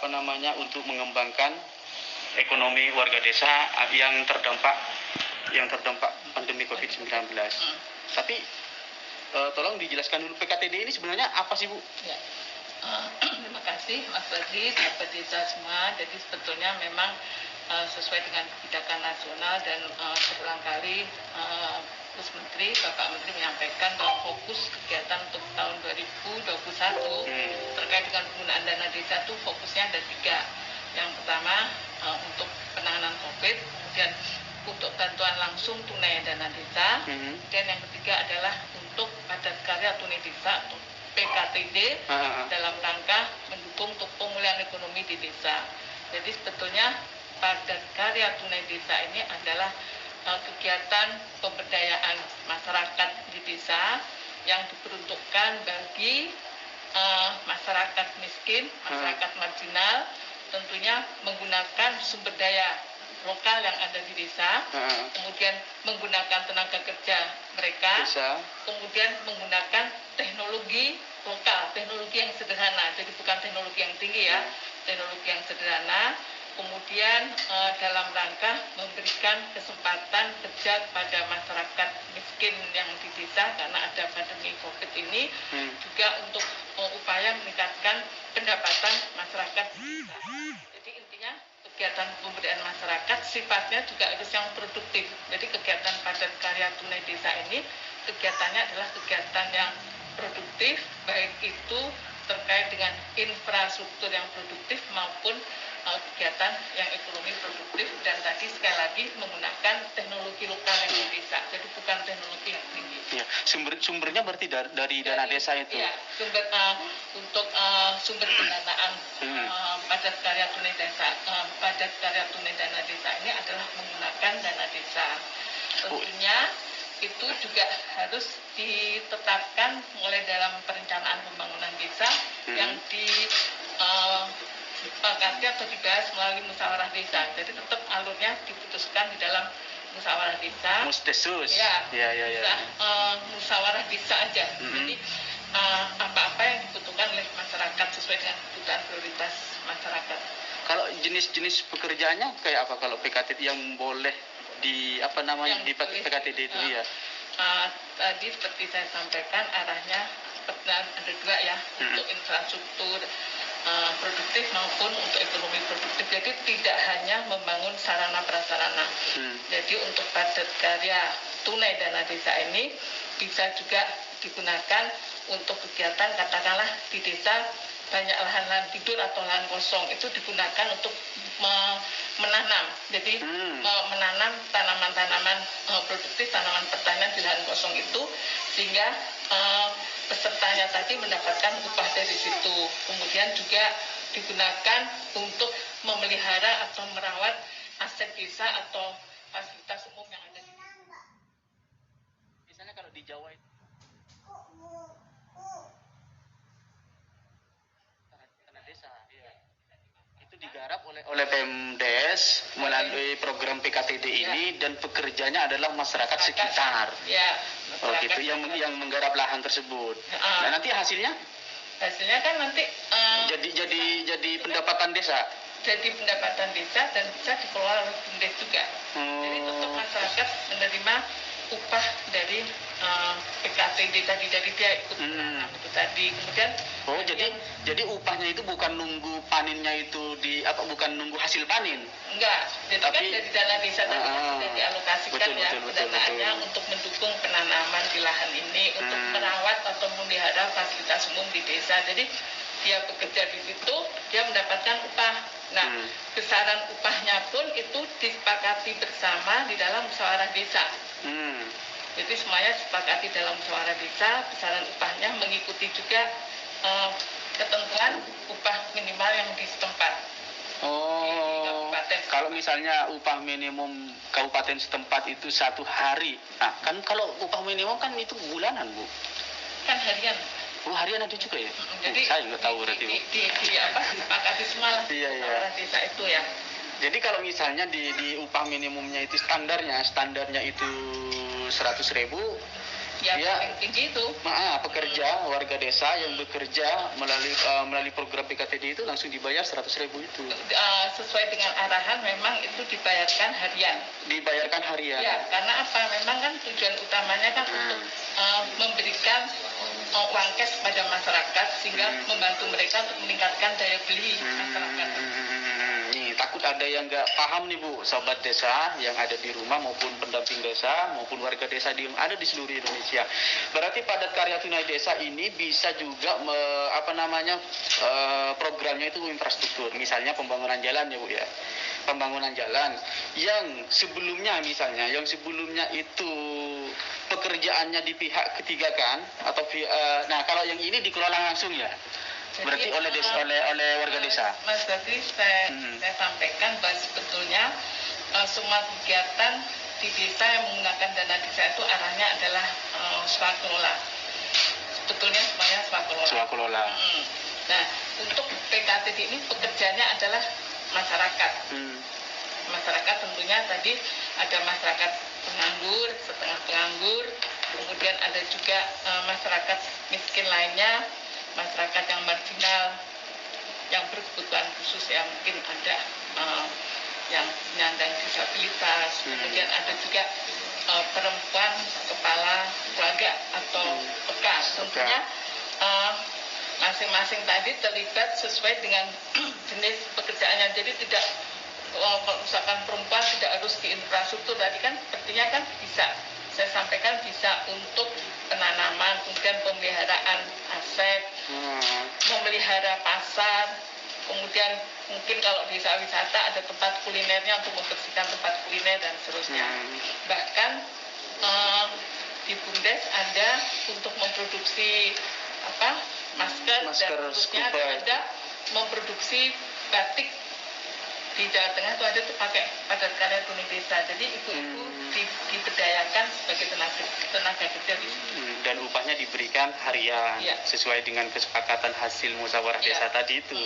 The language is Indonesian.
untuk mengembangkan ekonomi warga desa yang terdampak pandemi COVID-19. Tapi tolong dijelaskan dulu PKTD ini sebenarnya apa sih, Bu? Ya. Terima kasih Mas Badri, sahabat desa semua. Jadi sebetulnya memang sesuai dengan kebijakan nasional dan berulang kali Gus Menteri, Bapak Menteri menyampaikan bahwa fokus kegiatan untuk tahun 2021 terkait dengan penggunaan dana desa itu fokusnya ada 3. Yang pertama untuk penanganan COVID, kemudian untuk bantuan langsung tunai dana desa, dan yang ketiga adalah untuk padat karya tunai desa atau PKTD dalam rangka mendukung untuk pemulihan ekonomi di desa. Jadi sebetulnya padat karya tunai desa ini adalah kegiatan pemberdayaan masyarakat di desa yang diperuntukkan bagi masyarakat miskin, masyarakat marginal, tentunya menggunakan sumber daya lokal yang ada di desa, kemudian menggunakan tenaga kerja mereka, kemudian menggunakan teknologi lokal, teknologi yang sederhana, jadi bukan teknologi yang tinggi ya, teknologi yang sederhana, kemudian dalam rangka memberikan kesempatan kerja kepada masyarakat miskin yang di desa karena ada pandemi COVID ini, juga untuk upaya meningkatkan pendapatan masyarakat di desa. Jadi intinya kegiatan pemberdayaan masyarakat sifatnya juga harus yang produktif. Jadi kegiatan padat karya tunai desa ini kegiatannya adalah kegiatan yang produktif, baik itu terkait dengan infrastruktur yang produktif maupun kegiatan yang ekonomi produktif, dan tadi sekali lagi menggunakan teknologi lokal yang di desa, jadi bukan teknologi yang tinggi. Ya, sumbernya berarti dari dana desa itu. Iya, untuk sumber pendanaan padat karya tunai desa, padat karya tunai dana desa ini adalah menggunakan dana desa. Tentunya itu juga harus ditetapkan mulai dalam perencanaan pembangunan desa yang disepakati atau dibahas melalui musyawarah desa. Jadi tetap alurnya diputuskan di dalam musyawarah desa. Musdesus. Ya. Musyawarah desa aja. Jadi apa-apa yang dibutuhkan oleh masyarakat sesuai dengan kebutuhan prioritas masyarakat. Kalau jenis-jenis pekerjaannya kayak apa kalau PKTD yang boleh di PKTD itu ya? Tadi seperti saya sampaikan arahnya ada 2 ya, untuk infrastruktur produktif maupun untuk ekonomi produktif. Jadi tidak hanya membangun sarana prasarana. Jadi untuk padat karya tunai dana desa ini bisa juga digunakan untuk kegiatan, katakanlah di desa banyak lahan-lahan tidur atau lahan kosong, itu digunakan untuk menanam. Jadi menanam tanaman-tanaman produktif, tanaman pertanian di lahan kosong itu, sehingga pesertanya tadi mendapatkan upah dari situ. Kemudian juga digunakan untuk memelihara atau merawat aset desa atau fasilitas umum yang ada di desa. Misalnya kalau di Jawa itu tanah desa, itu digarap oleh Pemdes melalui program PKTD ini, dan pekerjanya adalah masyarakat sekitar. Ya, gitu yang menggarap lahan tersebut. Nah, nanti hasilnya kan nanti jadi pendapatan desa. Jadi pendapatan desa dan bisa dikelola oleh Pemdes juga. Jadi tetap masyarakat menerima upah dari PKTD tadi, dari dia ikut itu tadi. Kemudian jadi upahnya itu bukan nunggu panennya itu bukan nunggu hasil panen. Enggak, jadi kan dari dana desa tadi sudah dialokasikan pendanaannya untuk mendukung penanaman di lahan ini, untuk merawat atau memelihara fasilitas umum di desa. Jadi dia bekerja di situ, dia mendapatkan upah. Nah, besaran upahnya pun itu disepakati bersama di dalam musyawarah desa. Jadi semuanya disepakati dalam musyawarah desa, besaran upahnya mengikuti juga ketentuan upah minimal yang di setempat. Kalau misalnya upah minimum kabupaten setempat itu 1 hari, nah kan kalau upah minimum kan itu bulanan, Bu? Kan harian. Harian ada juga ya? Jadi saya nggak tahu berarti, Bu. Disepakati semua lah musyawarah desa itu ya. Jadi kalau misalnya di upah minimumnya itu standarnya itu 100.000, ya, Ya. paling tinggi itu. Pekerja warga desa yang bekerja melalui program PKTD itu langsung dibayar 100.000 itu. Sesuai dengan arahan memang itu dibayarkan harian. Dibayarkan harian. Ya, karena apa? Memang kan tujuan utamanya kan untuk memberikan uang cash kepada masyarakat sehingga membantu mereka untuk meningkatkan daya beli masyarakat. Nih, takut ada yang nggak paham nih Bu, sobat desa yang ada di rumah maupun pendamping desa maupun warga desa yang ada di seluruh Indonesia. Berarti Padat Karya Tunai Desa ini bisa juga programnya itu infrastruktur, misalnya pembangunan jalan ya Bu ya. Pembangunan jalan yang sebelumnya itu pekerjaannya di pihak ketiga kan atau nah kalau yang ini dikelola langsung ya. Berarti oleh warga desa. Mas Badri, saya sampaikan bahwa sebetulnya semua kegiatan di desa yang menggunakan dana desa itu arahnya adalah swakelola. Sebetulnya semuanya swakelola. Nah, untuk PKTD ini pekerjanya adalah masyarakat. Masyarakat tentunya tadi ada masyarakat penganggur, setengah penganggur, kemudian ada juga masyarakat miskin lainnya, masyarakat yang marginal, yang berkebutuhan khusus ya, mungkin ada yang penyandang disabilitas, kemudian ada juga perempuan kepala keluarga atau PK. Tentunya masing-masing tadi terlibat sesuai dengan jenis pekerjaannya. Jadi tidak kalau misalkan perempuan tidak harus di infrastruktur tadi kan sepertinya kan bisa saya sampaikan bisa untuk penanaman, kemudian pemeliharaan aset, memelihara pasar, kemudian mungkin kalau desa wisata ada tempat kulinernya untuk membersihkan tempat kuliner dan seterusnya. Bahkan di BUMDes ada untuk memproduksi masker dan seterusnya, ada memproduksi batik. Di Jawa Tengah itu ada tuh pakai Padat Karya Tunai Desa. Jadi ibu-ibu diberdayakan sebagai tenaga kerja di sini. Dan upahnya diberikan harian sesuai dengan kesepakatan hasil musyawarah desa tadi itu.